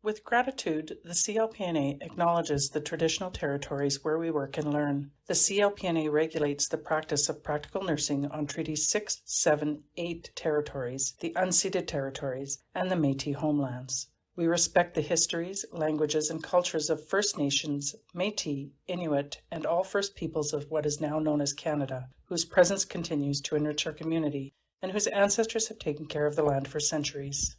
With gratitude, the CLPNA acknowledges the traditional territories where we work and learn. The CLPNA regulates the practice of practical nursing on Treaty 6, 7, 8 territories, the unceded territories, and the Métis homelands. We respect the histories, languages, and cultures of First Nations, Métis, Inuit, and all First Peoples of what is now known as Canada, whose presence continues to enrich our community and whose ancestors have taken care of the land for centuries.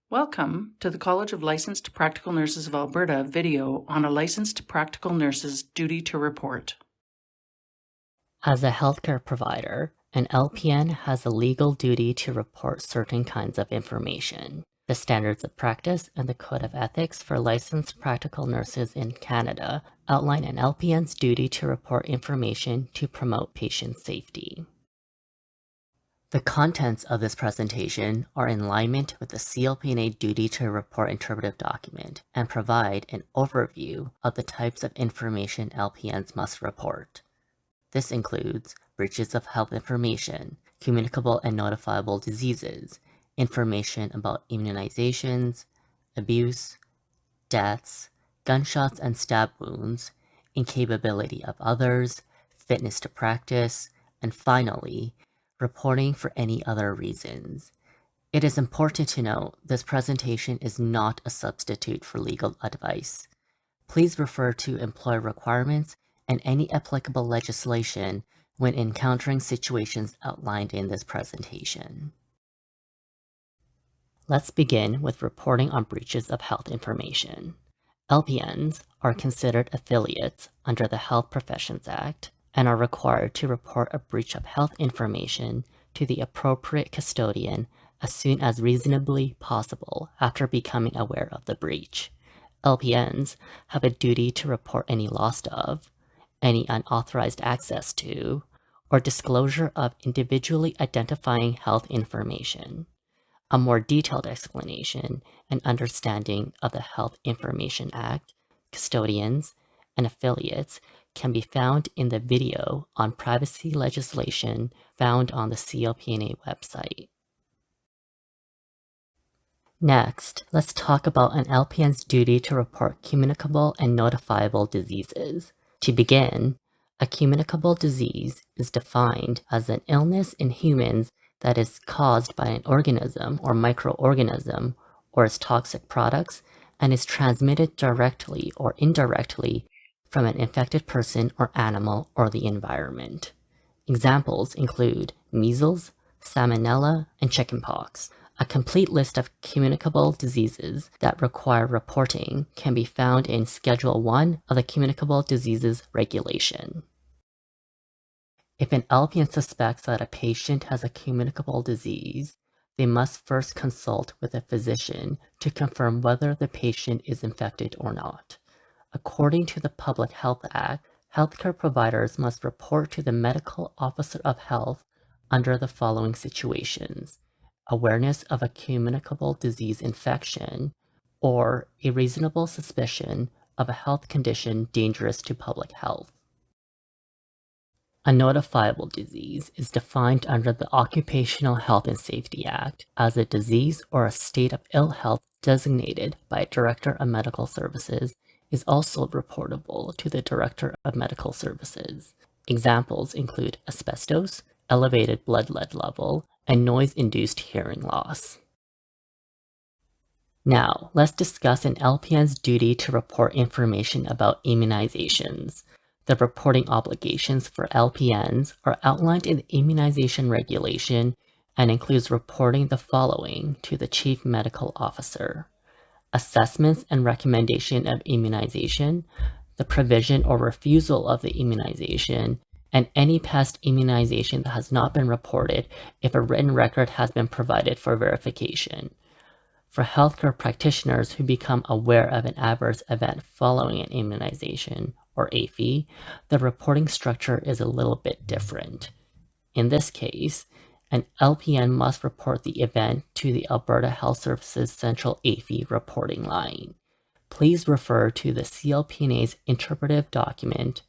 Welcome to the College of Licensed Practical Nurses of Alberta video on a licensed practical nurse's duty to report. As a healthcare provider, an LPN has a legal duty to report certain kinds of information. The Standards of Practice and the Code of Ethics for Licensed Practical Nurses in Canada outline an LPN's duty to report information to promote patient safety. The contents of this presentation are in alignment with the CLPNA Duty to Report interpretive document and provide an overview of the types of information LPNs must report. This includes breaches of health information, communicable and notifiable diseases, information about immunizations, abuse, deaths, gunshots and stab wounds, incapability of others, fitness to practice, and finally, reporting for any other reasons. It is important to note this presentation is not a substitute for legal advice. Please refer to employer requirements and any applicable legislation when encountering situations outlined in this presentation. Let's begin with reporting on breaches of health information. LPNs are considered affiliates under the Health Professions Act and are required to report a breach of health information to the appropriate custodian as soon as reasonably possible after becoming aware of the breach. LPNs have a duty to report any loss of, any unauthorized access to, or disclosure of individually identifying health information. A more detailed explanation and understanding of the Health Information Act, custodians, and affiliates can be found in the video on privacy legislation found on the CLPNA website. Next, let's talk about an LPN's duty to report communicable and notifiable diseases. To begin, a communicable disease is defined as an illness in humans that is caused by an organism or microorganism or its toxic products and is transmitted directly or indirectly from an infected person or animal or the environment. Examples include measles, salmonella, and chickenpox. A complete list of communicable diseases that require reporting can be found in Schedule 1 of the Communicable Diseases Regulation. If an LPN suspects that a patient has a communicable disease, they must first consult with a physician to confirm whether the patient is infected or not. According to the Public Health Act, healthcare providers must report to the Medical Officer of Health under the following situations: awareness of a communicable disease infection, or a reasonable suspicion of a health condition dangerous to public health. A notifiable disease is defined under the Occupational Health and Safety Act as a disease or a state of ill health designated by a Director of Medical Services is also reportable to the Director of Medical Services. Examples include asbestos, elevated blood lead level, and noise-induced hearing loss. Now, let's discuss an LPN's duty to report information about immunizations. The reporting obligations for LPNs are outlined in the Immunization Regulation and includes reporting the following to the Chief Medical Officer: assessments and recommendation of immunization, the provision or refusal of the immunization, and any past immunization that has not been reported if a written record has been provided for verification. For healthcare practitioners who become aware of an adverse event following an immunization, or AFI, the reporting structure is a little bit different. In this case, an LPN must report the event to the Alberta Health Services Central AFI reporting line. Please refer to the CLPNA's interpretive document,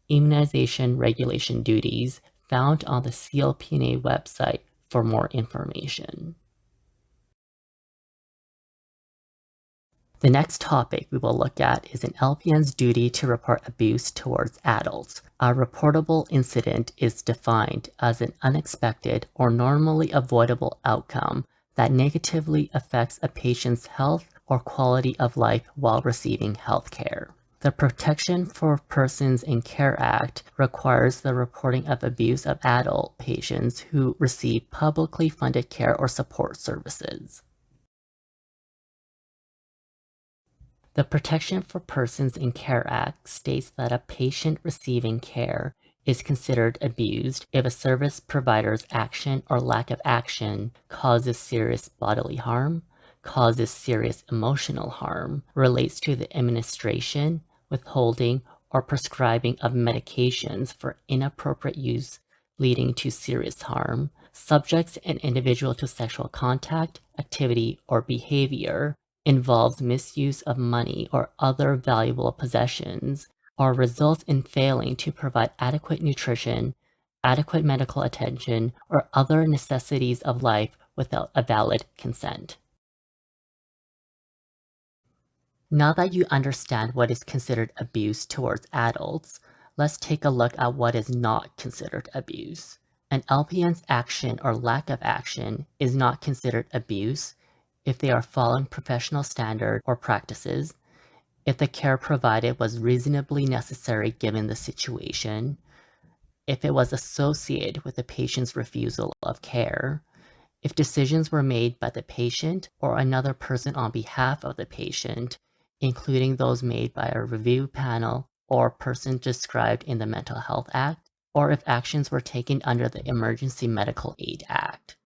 Immunization Regulation Duties, found on the CLPNA website for more information. The next topic we will look at is an LPN's duty to report abuse towards adults. A reportable incident is defined as an unexpected or normally avoidable outcome that negatively affects a patient's health or quality of life while receiving health care. The Protection for Persons in Care Act requires the reporting of abuse of adult patients who receive publicly funded care or support services. The Protection for Persons in Care Act states that a patient receiving care is considered abused if a service provider's action or lack of action causes serious bodily harm, causes serious emotional harm, relates to the administration, withholding, or prescribing of medications for inappropriate use leading to serious harm, subjects an individual to sexual contact, activity, or behavior, involves misuse of money or other valuable possessions, or results in failing to provide adequate nutrition, adequate medical attention, or other necessities of life without a valid consent. Now that you understand what is considered abuse towards adults, let's take a look at what is not considered abuse. An LPN's action or lack of action is not considered abuse if they are following professional standards or practices, if the care provided was reasonably necessary given the situation, if it was associated with the patient's refusal of care, if decisions were made by the patient or another person on behalf of the patient, including those made by a review panel or person described in the Mental Health Act, or if actions were taken under the Emergency Medical Aid Act.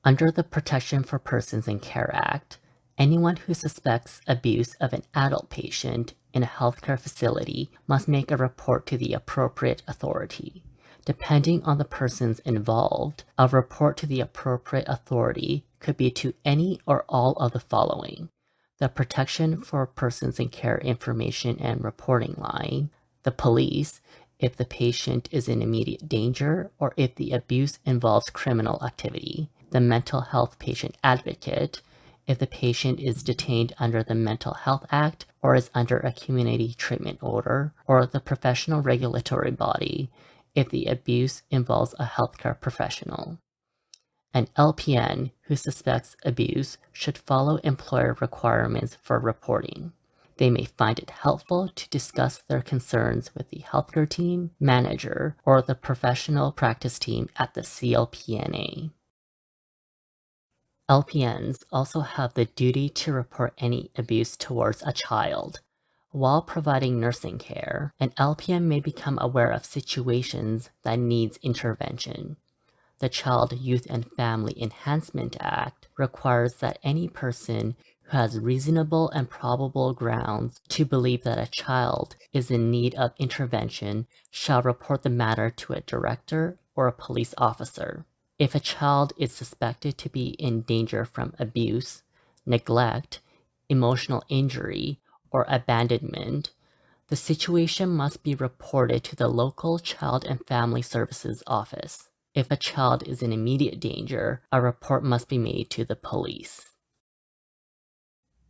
Under the Protection for Persons in Care Act, anyone who suspects abuse of an adult patient in a healthcare facility must make a report to the appropriate authority. Depending on the persons involved, a report to the appropriate authority could be to any or all of the following: the Protection for Persons in Care Information and Reporting Line, the police, if the patient is in immediate danger or if the abuse involves criminal activity, the mental health patient advocate, if the patient is detained under the Mental Health Act or is under a community treatment order, or the professional regulatory body, if the abuse involves a healthcare professional. An LPN who suspects abuse should follow employer requirements for reporting. They may find it helpful to discuss their concerns with the healthcare team, manager, or the professional practice team at the CLPNA. LPNs also have the duty to report any abuse towards a child. While providing nursing care, an LPN may become aware of situations that needs intervention. The Child, Youth, and Family Enhancement Act requires that any person who has reasonable and probable grounds to believe that a child is in need of intervention shall report the matter to a director or a police officer. If a child is suspected to be in danger from abuse, neglect, emotional injury, or abandonment, the situation must be reported to the local Child and Family Services office. If a child is in immediate danger, a report must be made to the police.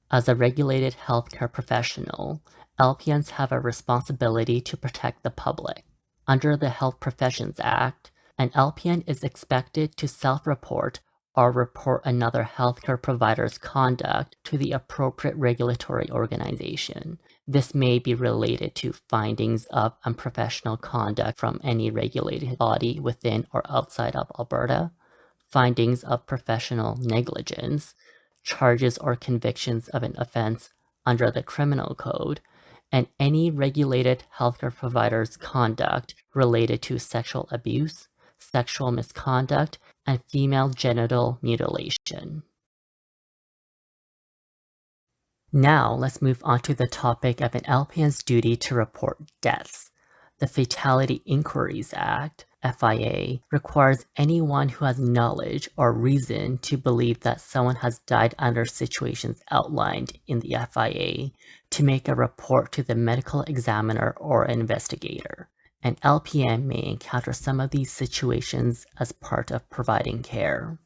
As a regulated healthcare professional, LPNs have a responsibility to protect the public. Under the Health Professions Act, an LPN is expected to self-report or report another healthcare provider's conduct to the appropriate regulatory organization. This may be related to findings of unprofessional conduct from any regulated body within or outside of Alberta, findings of professional negligence, charges or convictions of an offense under the Criminal Code, and any regulated healthcare provider's conduct related to sexual abuse, sexual misconduct, and female genital mutilation. Now let's move on to the topic of an LPN's duty to report deaths. The Fatality Inquiries Act, FIA, requires anyone who has knowledge or reason to believe that someone has died under situations outlined in the FIA to make a report to the medical examiner or investigator. An LPN may encounter some of these situations as part of providing care.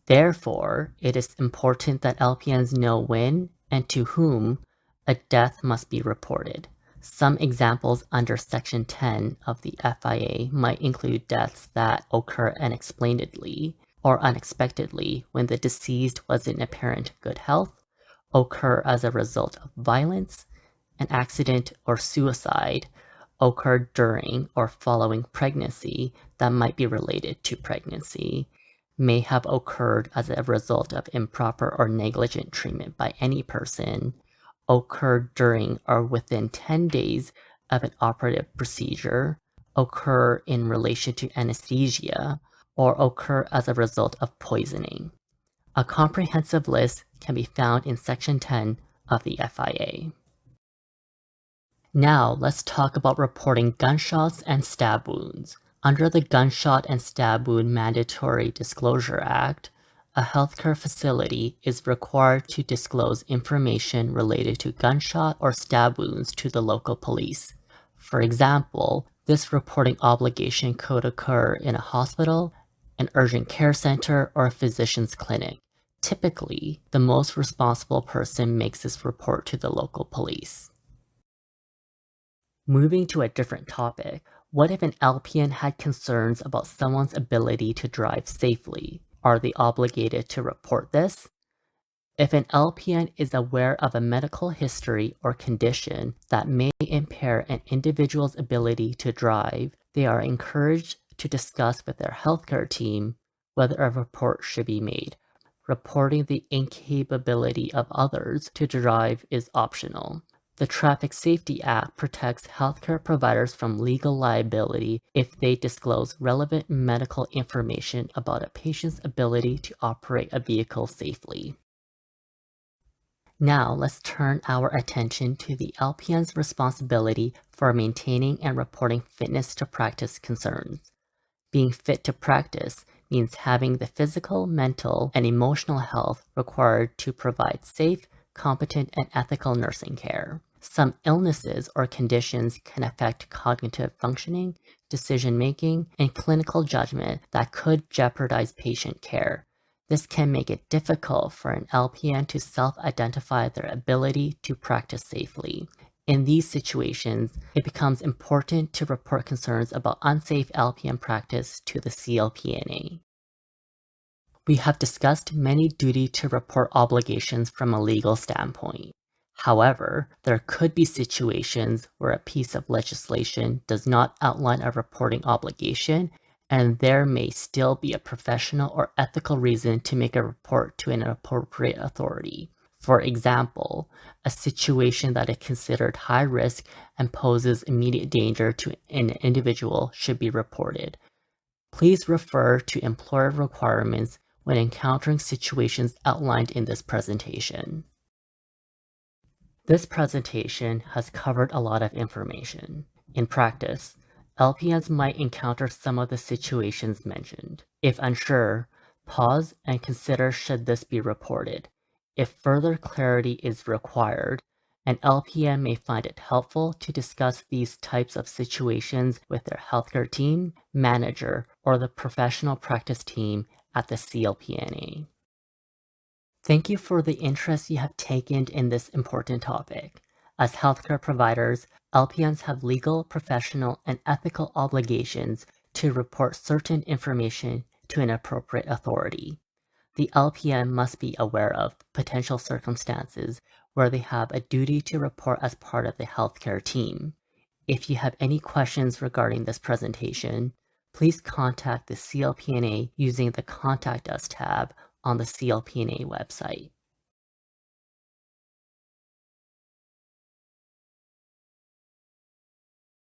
Therefore, it is important that LPNs know when and to whom a death must be reported. Some examples under Section 10 of the FIA might include deaths that occur unexplainedly or unexpectedly when the deceased was in apparent good health, occur as a result of violence, an accident, or suicide, occurred during or following pregnancy that might be related to pregnancy, may have occurred as a result of improper or negligent treatment by any person, occurred during or within 10 days of an operative procedure, occur in relation to anesthesia, or occur as a result of poisoning. A comprehensive list can be found in Section 10 of the FIA. Now let's talk about reporting gunshots and stab wounds. Under the Gunshot and Stab Wound Mandatory Disclosure Act, a healthcare facility is required to disclose information related to gunshot or stab wounds to the local police. For example, this reporting obligation could occur in a hospital, an urgent care center, or a physician's clinic. Typically, the most responsible person makes this report to the local police. Moving to a different topic, what if an LPN had concerns about someone's ability to drive safely? Are they obligated to report this? If an LPN is aware of a medical history or condition that may impair an individual's ability to drive, they are encouraged to discuss with their healthcare team whether a report should be made. Reporting the incapability of others to drive is optional. The Traffic Safety Act protects healthcare providers from legal liability if they disclose relevant medical information about a patient's ability to operate a vehicle safely. Now let's turn our attention to the LPN's responsibility for maintaining and reporting fitness to practice concerns. Being fit to practice means having the physical, mental, and emotional health required to provide safe, competent, and ethical nursing care. Some illnesses or conditions can affect cognitive functioning, decision-making, and clinical judgment that could jeopardize patient care. This can make it difficult for an LPN to self-identify their ability to practice safely. In these situations, it becomes important to report concerns about unsafe LPN practice to the CLPNA. We have discussed many duty to report obligations from a legal standpoint. However, there could be situations where a piece of legislation does not outline a reporting obligation, and there may still be a professional or ethical reason to make a report to an appropriate authority. For example, a situation that is considered high risk and poses immediate danger to an individual should be reported. Please refer to employer requirements when encountering situations outlined in this presentation. This presentation has covered a lot of information. In practice, LPNs might encounter some of the situations mentioned. If unsure, pause and consider should this be reported. If further clarity is required, an LPN may find it helpful to discuss these types of situations with their healthcare team, manager, or the professional practice team at the CLPNA. Thank you for the interest you have taken in this important topic. As healthcare providers, LPNs have legal, professional, and ethical obligations to report certain information to an appropriate authority. The LPN must be aware of potential circumstances where they have a duty to report as part of the healthcare team. If you have any questions regarding this presentation, please contact the CLPNA using the Contact Us tab on the CLPNA website.